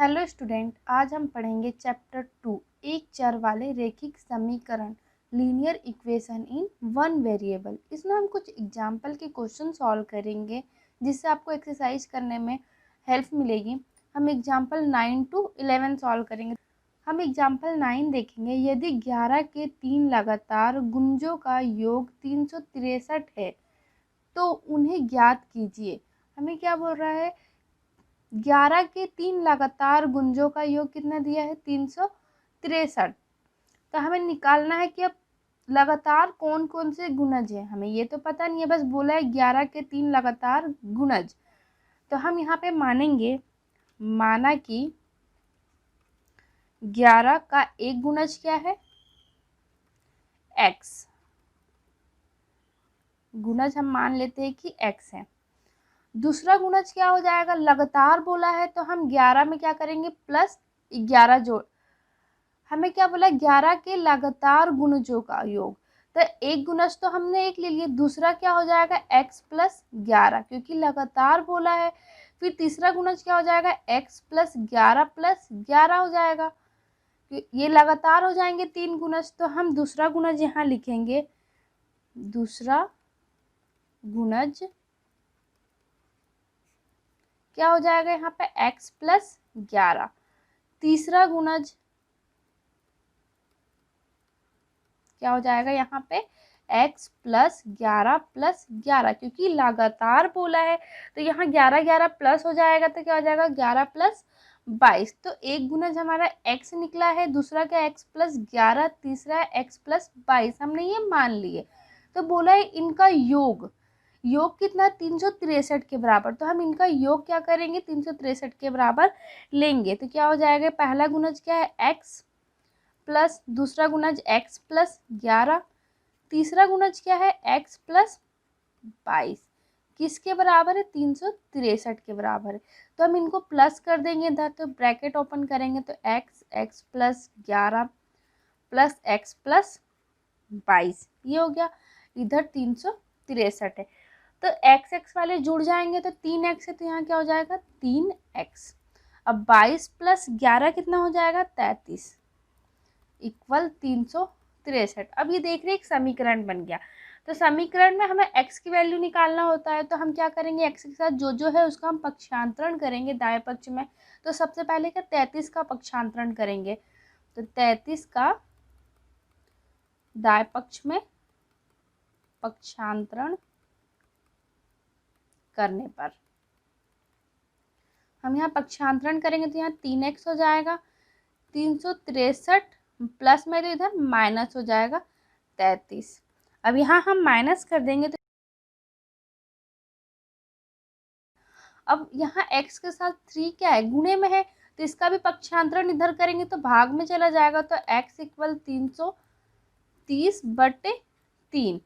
Hello student, आज हम पढ़ेंगे चैप्टर 2 एक चर वाले रैखिक समीकरण linear equation in one variable. इसमें हम कुछ एग्जाम्पल के क्वेश्चन सॉल्व करेंगे जिससे आपको एक्सरसाइज करने में हेल्प मिलेगी। हम एग्जाम्पल 9 to 11 सॉल्व करेंगे। हम एग्जाम्पल 9 देखेंगे। यदि 11 के 3 लगातार गुंजों का योग 363 है तो उन्हें ज्ञात कीजिए। हमें क्या बोल रहा है? 11 के 3 लगातार गुंजों का योग कितना दिया है? 363। तो हमें निकालना है कि अब लगातार कौन कौन से गुणज है। हमें ये तो पता नहीं है, बस बोला है 11 के 3 लगातार गुणज। तो हम यहाँ पे मानेंगे, माना कि 11 का एक गुणज क्या है? x। गुणज हम मान लेते हैं कि x है। दूसरा गुणज क्या हो जाएगा? लगातार बोला है तो हम 11 में क्या करेंगे? प्लस 11 जोड़। हमें क्या बोला? 11 के लगातार गुणजों का योग। तो एक गुणज तो हमने एक ले लिया, दूसरा क्या हो जाएगा? x प्लस 11, क्योंकि लगातार बोला है। फिर तीसरा गुणज क्या हो जाएगा? x प्लस 11 प्लस 11 हो जाएगा। ये लगातार हो जाएंगे 3 गुणज, तो हम दूसरा गुणज यहाँ लिखेंगे। दूसरा गुणज क्या हो जाएगा यहाँ पे? x plus 11। तीसरा गुणज क्या हो जाएगा यहाँ पे? x प्लस 11 प्लस 11, क्योंकि लगातार बोला है तो यहाँ 11 11 प्लस हो जाएगा, तो क्या हो जाएगा? 11 प्लस 22। तो एक गुणज हमारा x निकला है, दूसरा क्या? x प्लस 11, तीसरा x प्लस 22। हमने ये मान लिए। तो बोला है इनका योग, योग कितना? 363 के बराबर। तो हम इनका योग क्या करेंगे? 363 के बराबर लेंगे। तो क्या हो जाएगा? पहला गुणज क्या है? x प्लस दूसरा गुणज x प्लस 11, तीसरा गुणज क्या है? x plus 22। किसके बराबर है? 363 के बराबर है। तो हम इनको प्लस कर देंगे इधर, तो ब्रैकेट ओपन करेंगे तो x plus 11 plus x plus 22, ये हो गया। इधर 363 है तो x वाले जुड़ जाएंगे, तो 3x है तो यहाँ क्या हो जाएगा? 3x। अब 22 प्लस 11 कितना हो जाएगा? 33 इक्वल 363। अब ये देख रहे एक समीकरण बन गया। तो समीकरण में हमें x की वैल्यू निकालना होता है, तो हम क्या करेंगे? x के साथ जो है उसका हम पक्षांतरण करेंगे दाएं पक्ष में। तो सबसे पहले क्या? 33 का पक्षांतरण करेंगे। तो 33 का दाएं पक्ष में पक्षांतरण करने पर हम यहाँ पक्षांतरण करेंगे तो यहाँ 3x हो जाएगा। 363 प्लस में तो इधर माइनस हो जाएगा 33। अब यहाँ हम माइनस कर देंगे तो अब यहाँ x के साथ 3 क्या है? गुणे में है, तो इसका भी पक्षांतरण इधर करेंगे तो भाग में चला जाएगा। तो x इक्वल 330/3।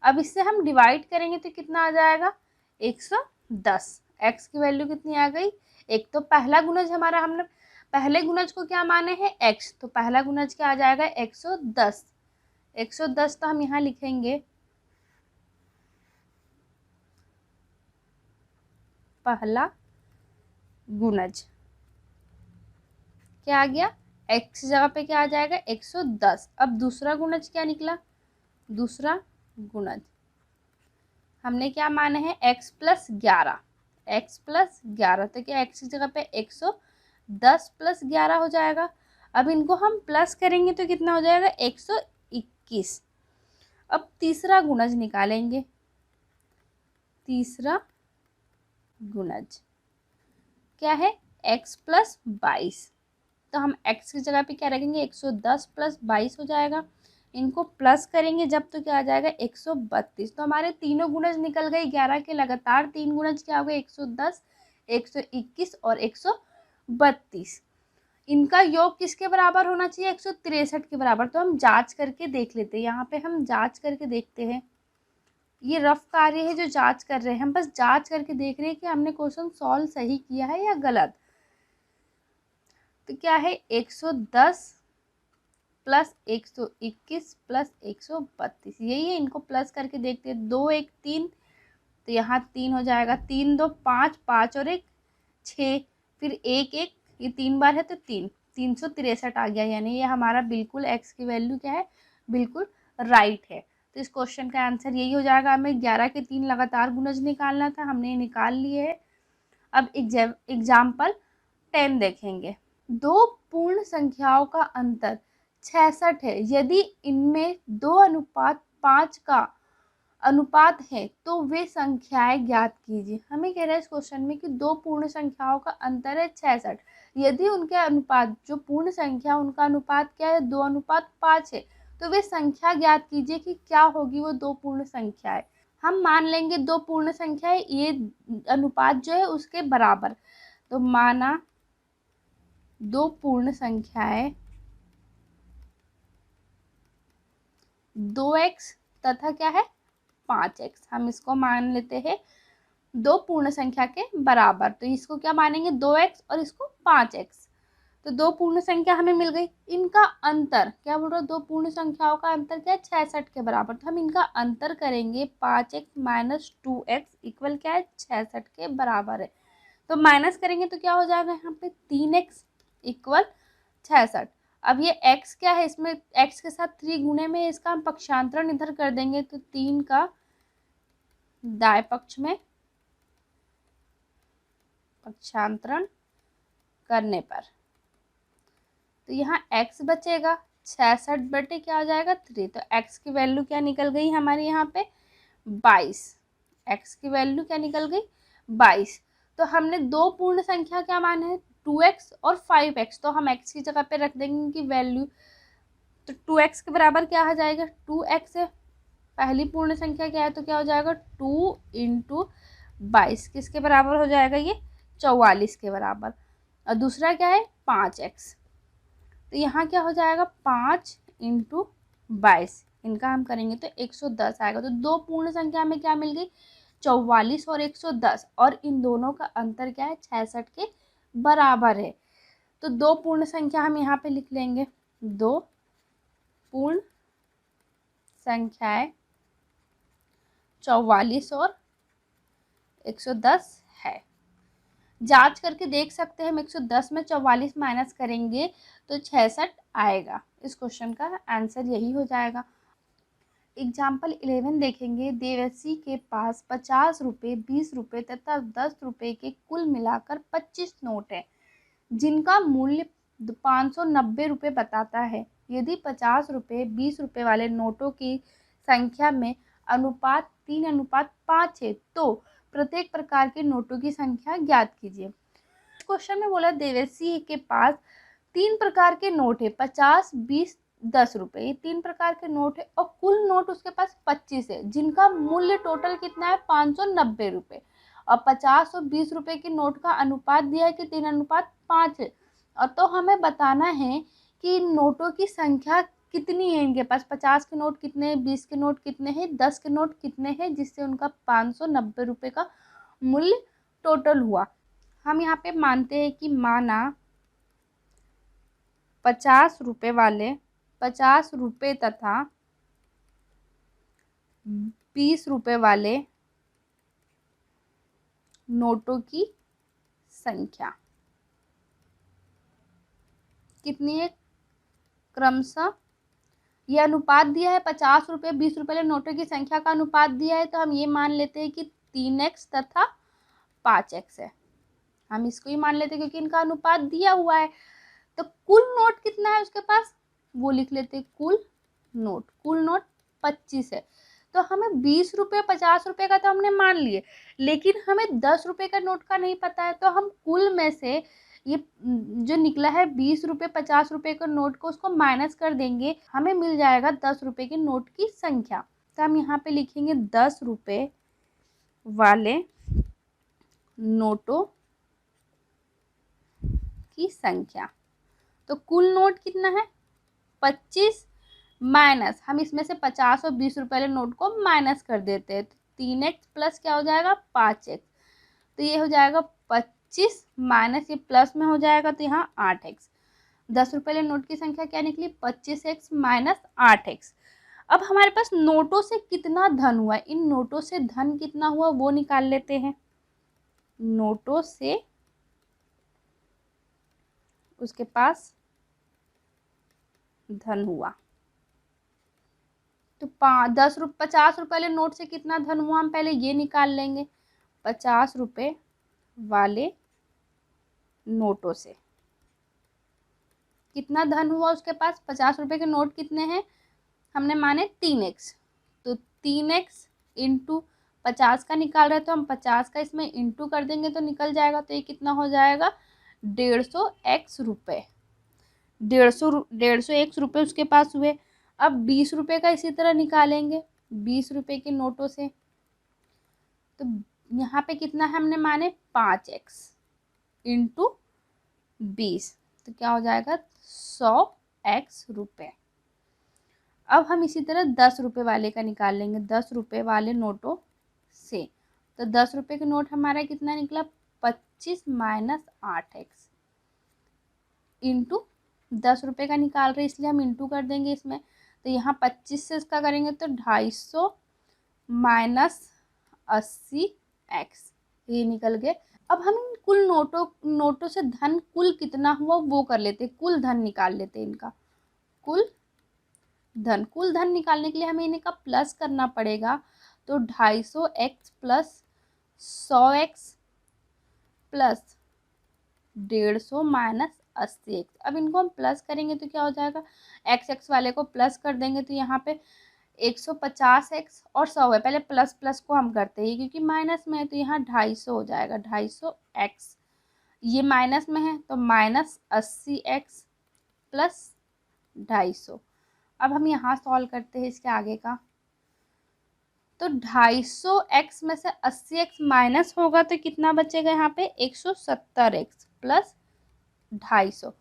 अब इससे हम डिवाइड करेंगे तो कितना आ जाएगा? 110। x की वैल्यू कितनी आ गई? एक तो पहला गुणज हमारा, हमने पहले गुणज को क्या माने हैं? x, तो पहला गुणज क्या आ जाएगा? 110। 110 तो हम यहाँ लिखेंगे पहला गुणज। क्या आ गया? x जगह पे क्या आ जाएगा? 110। अब दूसरा गुणज क्या निकला? दूसरा गुणज हमने क्या माने हैं? x plus 11। x प्लस 11 तो क्या x की जगह पे 110 प्लस 11 हो जाएगा। अब इनको हम प्लस करेंगे तो कितना हो जाएगा? 121। अब तीसरा गुणज निकालेंगे। तीसरा गुणज क्या है? x plus 22। तो हम x की जगह पे क्या रखेंगे? 110 प्लस 22 हो जाएगा। इनको प्लस करेंगे जब तो क्या आ जाएगा? 132। तो हमारे तीनों गुणज निकल गए। 11 के लगातार 3 गुणज क्या हो गए? 110, 121 और 132। इनका योग किसके बराबर होना चाहिए? 163 के बराबर। तो हम जांच करके देख लेते हैं। यहाँ पे हम जांच करके देखते हैं। ये रफ कार्य है जो जांच कर रहे हैं, हम बस जांच करके देख रहे हैं कि हमने क्वेश्चन सॉल्व सही किया है या गलत। तो क्या है? 110 प्लस 121 प्लस 132, यही है। इनको प्लस करके देखते हैं। 2 1 3, तो यहाँ 3 हो जाएगा। 3 2 5, 5 और 1 6, फिर 1 1 ये 3 बार है तो 363 आ गया, यानी ये हमारा बिल्कुल x की वैल्यू क्या है, बिल्कुल राइट है। तो इस क्वेश्चन का आंसर यही हो जाएगा। हमें 11 के 3 लगातार गुणज निकालना था, हमने निकाल लिए है। अब एग्जाम्पल 10 देखेंगे। दो पूर्ण संख्याओं का अंतर 66 है, यदि इनमें 2:5 का अनुपात है तो वे संख्याएं ज्ञात कीजिए। हमें कह रहा है इस क्वेश्चन में कि दो पूर्ण संख्याओं का अंतर है 66, यदि उनके अनुपात, जो पूर्ण संख्या उनका अनुपात क्या है, 2:5 है, तो वे संख्या ज्ञात कीजिए कि क्या होगी वो दो पूर्ण संख्याएं। हम मान लेंगे दो पूर्ण संख्याएं ये अनुपात जो है उसके बराबर, तो माना दो पूर्ण संख्याएं 2x तथा क्या है 5x, हम इसको मान लेते हैं दो पूर्ण संख्या के बराबर। तो इसको क्या मानेंगे 2x और इसको 5x। तो दो पूर्ण संख्या हमें मिल गई, इनका अंतर क्या बोल रहा है, दो पूर्ण संख्याओं का अंतर क्या है 66 के बराबर। तो हम इनका अंतर करेंगे 5x - 2x इक्वल क्या है 66 के बराबर है। तो माइनस करेंगे तो क्या हो जाएगा यहाँ पे 3x इक्वल 66। अब ये x क्या है, इसमें x के साथ 3 गुणे में इसका हम पक्षांतरण इधर कर देंगे, तो 3 का दाएं पक्ष में पक्षांतरण करने पर तो यहाँ x बचेगा 66 बटे क्या हो जाएगा 3। तो x की वैल्यू क्या निकल गई हमारी यहाँ पे 22। x की वैल्यू क्या निकल गई 22। तो हमने दो पूर्ण संख्या क्या माने हैं 2x और 5x, तो हम x की जगह पे रख देंगे इनकी वैल्यू। तो 2x के बराबर क्या आ जाएगा 2x है, पहली पूर्ण संख्या क्या है तो क्या हो जाएगा 2 × 22 किसके बराबर हो जाएगा ये 44 के बराबर। और दूसरा क्या है 5x, तो यहाँ क्या हो जाएगा 5 × 22, इनका हम करेंगे तो 110 आएगा। तो दो पूर्ण संख्या में क्या मिल गई 44 और 110, और इन दोनों का अंतर क्या है 66 के बराबर है। तो दो पूर्ण संख्या हम यहाँ पे लिख लेंगे, दो पूर्ण संख्याएं 44 और 110 है। जांच करके देख सकते हैं हम 110 में 44 माइनस करेंगे तो 66 आएगा। इस क्वेश्चन का आंसर यही हो जाएगा। एग्जाम्पल 11 देखेंगे। देवसी के पास 50 रुपये, 20 रुपये तथा 10 रुपये के कुल मिलाकर 25 नोट हैं, जिनका मूल्य 590 रुपये बताता है। यदि 50 रुपये 20 रुपये वाले नोटों की संख्या में अनुपात 3:5 है तो प्रत्येक प्रकार के नोटों की संख्या ज्ञात कीजिए। क्वेश्चन में बोला देवेशी के पास 3 प्रकार के नोट है 50, 20, 10 रुपये, ये 3 प्रकार के नोट है और कुल नोट उसके पास 25 है, जिनका मूल्य टोटल कितना है 590 रुपये। और 50 और 20 रुपये के नोट का अनुपात दिया है कि 3:5 है। और तो हमें बताना है कि नोटों की संख्या कितनी है इनके पास, 50 के नोट कितने हैं, 20 के नोट कितने हैं, 10 के नोट कितने हैं, जिससे उनका 590 रुपये का मूल्य टोटल हुआ। हम यहाँ पे मानते हैं कि माना 50 रुपये वाले 50 रुपये तथा 20 रुपये वाले नोटों की संख्या कितनी है, क्रमशः यह अनुपात दिया है 50 रुपये 20 रुपये वाले नोटों की संख्या का अनुपात दिया है, तो हम ये मान लेते हैं कि 3x तथा 5x है। हम इसको ही मान लेते हैं क्योंकि इनका अनुपात दिया हुआ है। तो कुल नोट कितना है उसके पास वो लिख लेते हैं, कुल नोट 25 है। तो हमें 20 रुपये 50 रुपये का तो हमने मान लिए, लेकिन हमें 10 रुपये का नोट का नहीं पता है। तो हम कुल में से ये जो निकला है 20 रुपये 50 रुपये का नोट को उसको माइनस कर देंगे, हमें मिल जाएगा 10 रुपये के नोट की संख्या। तो हम यहाँ पे लिखेंगे 10 रुपये वाले नोटों की संख्या। तो कुल नोट कितना है 25 माइनस, हम इसमें से 50 और 20 रुपये वाले नोट को माइनस कर देते हैं, तो 3x प्लस क्या हो जाएगा 5x। तो ये हो जाएगा 25 माइनस ये प्लस में हो जाएगा तो यहाँ 8x। 10 रुपये वाले नोट की संख्या क्या निकली 25x माइनस 8x। अब हमारे पास नोटों से कितना धन हुआ, इन नोटों से धन कितना हुआ वो निकाल लेते हैं। नोटों से उसके पास धन हुआ। तो 50 रुपये वाले नोट से कितना धन हुआ हम पहले ये निकाल लेंगे। 50 रुपये वाले नोटों से कितना धन हुआ उसके पास। 50 रुपये के नोट कितने हैं, हमने माने 3x, तो 3x इंटू 50 का निकाल रहे तो हम 50 का इसमें इंटू कर देंगे तो निकल जाएगा। तो ये कितना हो जाएगा 150x रुपये। 150x रुपये उसके पास हुए। अब 20 रुपये का इसी तरह निकालेंगे 20 रुपये के नोटों से। तो यहाँ पे कितना है हमने माने 5x इंटू 20, तो क्या हो जाएगा 100x रुपये। अब हम इसी तरह 10 रुपये वाले का निकाल लेंगे 10 रुपये वाले नोटों से। तो 10 रुपये के नोट हमारा कितना निकला 25 माइनस 8x इंटू 10 रुपये का निकाल रहे इसलिए हम इंटू कर देंगे इसमें। तो यहाँ 25 से इसका करेंगे तो 250 माइनस 80x, ये निकल गए। अब हम कुल नोटों से धन कुल कितना हुआ वो कर लेते, कुल धन निकाल लेते इनका। कुल धन निकालने के लिए हमें इनका प्लस करना पड़ेगा। तो 250x plus 100x plus 150 minus 80x। अब इनको हम प्लस करेंगे तो क्या हो जाएगा, x वाले को प्लस कर देंगे तो यहाँ पे 150x और 100 है, पहले प्लस प्लस को हम करते हैं क्योंकि माइनस में है तो यहाँ 250 हो जाएगा 250x, ये माइनस में है तो माइनस 80x प्लस 250। अब हम यहाँ सॉल्व करते हैं इसके आगे का। तो 250x में से 80x माइनस होगा तो कितना बचेगा यहाँ पे 170x प्लस 250।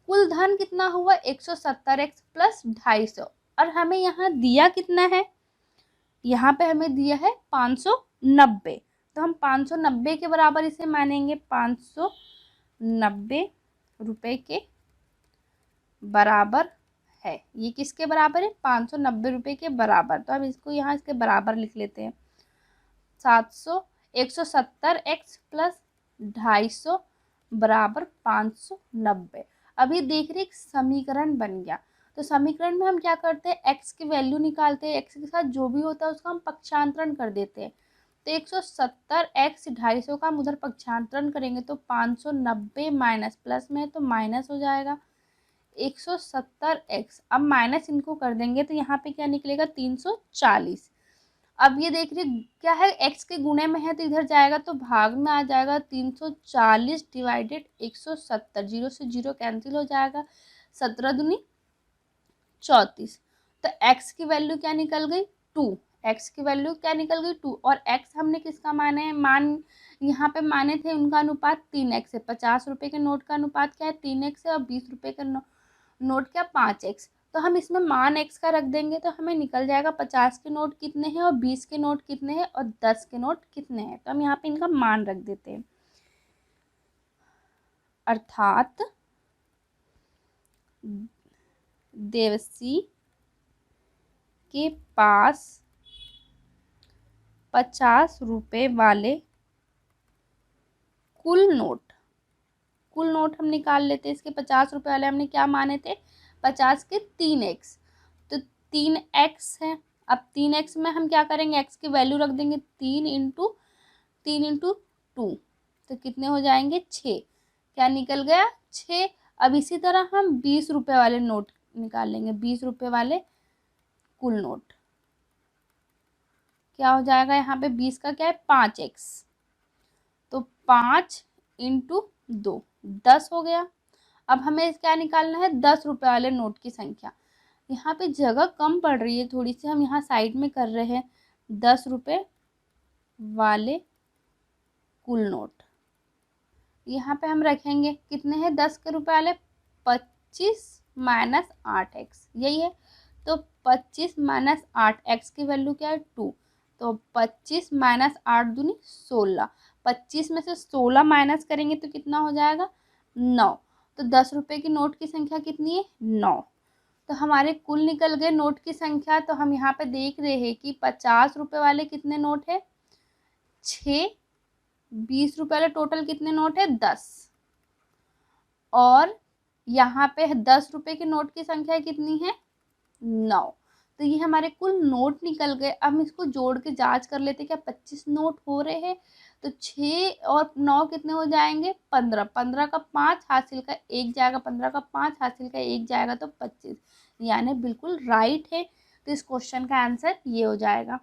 कुल धन कितना हुआ 170x प्लस 250। और हमें यहाँ दिया कितना है, यहाँ पे हमें दिया है 590, तो हम 590 के बराबर इसे मानेंगे। 590 रुपये के बराबर है, ये किसके बराबर है 590 रुपये के बराबर। तो हम इसको यहाँ इसके बराबर लिख लेते हैं 170x प्लस 250 बराबर 590। अभी देख रहे एक समीकरण बन गया। तो समीकरण में हम क्या करते हैं x की वैल्यू निकालते हैं, x के साथ जो भी होता है उसका हम पक्षांतरण कर देते हैं। तो 170x 250 का हम उधर पक्षांतरण करेंगे तो 590 माइनस प्लस में है तो माइनस हो जाएगा 170x। अब माइनस इनको कर देंगे तो यहाँ पे क्या निकलेगा 340। अब ये देख रहे क्या है x के गुणे में है तो इधर जाएगा तो भाग में आ जाएगा 340 डिवाइडेड 170, 0 से 0 कैंसिल हो जाएगा, 17 दूनी 34। तो x की वैल्यू क्या निकल गई 2, x की वैल्यू क्या निकल गई 2। और x हमने किसका माने है, मान यहाँ पे माने थे उनका अनुपात 3x है। 50 रुपये के नोट का अनुपात क्या है 3x है और 20 रुपये का नोट क्या 5x। तो हम इसमें मान x का रख देंगे तो हमें निकल जाएगा 50 के नोट कितने हैं और 20 के नोट कितने हैं और 10 के नोट कितने हैं। तो हम यहाँ पे इनका मान रख देते हैं, अर्थात देवसी के पास 50 रुपये वाले कुल नोट हम निकाल लेते हैं। इसके 50 रुपये वाले हमने क्या माने थे 50 के 3x, तो 3x है। अब 3x में हम क्या करेंगे x की वैल्यू रख देंगे 3 इंटू 2, तो कितने हो जाएंगे 6, क्या निकल गया 6। अब इसी तरह हम 20 रुपये वाले नोट निकाल लेंगे, 20 रुपये वाले कुल नोट क्या हो जाएगा, यहाँ पे 20 का क्या है 5x, तो 5 इंटू 2 10 हो गया। अब हमें क्या निकालना है 10 रुपये वाले नोट की संख्या। यहाँ पे जगह कम पड़ रही है थोड़ी सी, हम यहाँ साइड में कर रहे हैं 10 रुपये वाले कुल नोट। यहाँ पे हम रखेंगे कितने हैं 10 के रुपये वाले 25 माइनस 8x, यही है। तो 25 माइनस 8x की वैल्यू क्या है 2, तो 25 माइनस 8 दूनी 16, 25 में से 16 माइनस करेंगे तो कितना हो जाएगा 9। तो 10 रुपये की नोट की संख्या कितनी है 9। तो हमारे कुल निकल गए नोट की संख्या। तो हम यहाँ पे देख रहे हैं कि 50 रुपये वाले कितने नोट है 6, 20 रुपये वाले टोटल कितने नोट है 10, और यहाँ पे 10 रुपए के नोट की संख्या कितनी है? 9। तो ये हमारे कुल नोट निकल गए। अब हम इसको जोड़ के जांच कर लेते क्या 25 नोट हो रहे हैं। तो 6 और 9 कितने हो जाएंगे? 15। 15 का 5 हासिल का 1 जाएगा, 15 का 5 हासिल का 1 जाएगा तो 25, यानी बिल्कुल राइट है। तो इस क्वेश्चन का आंसर ये हो जाएगा।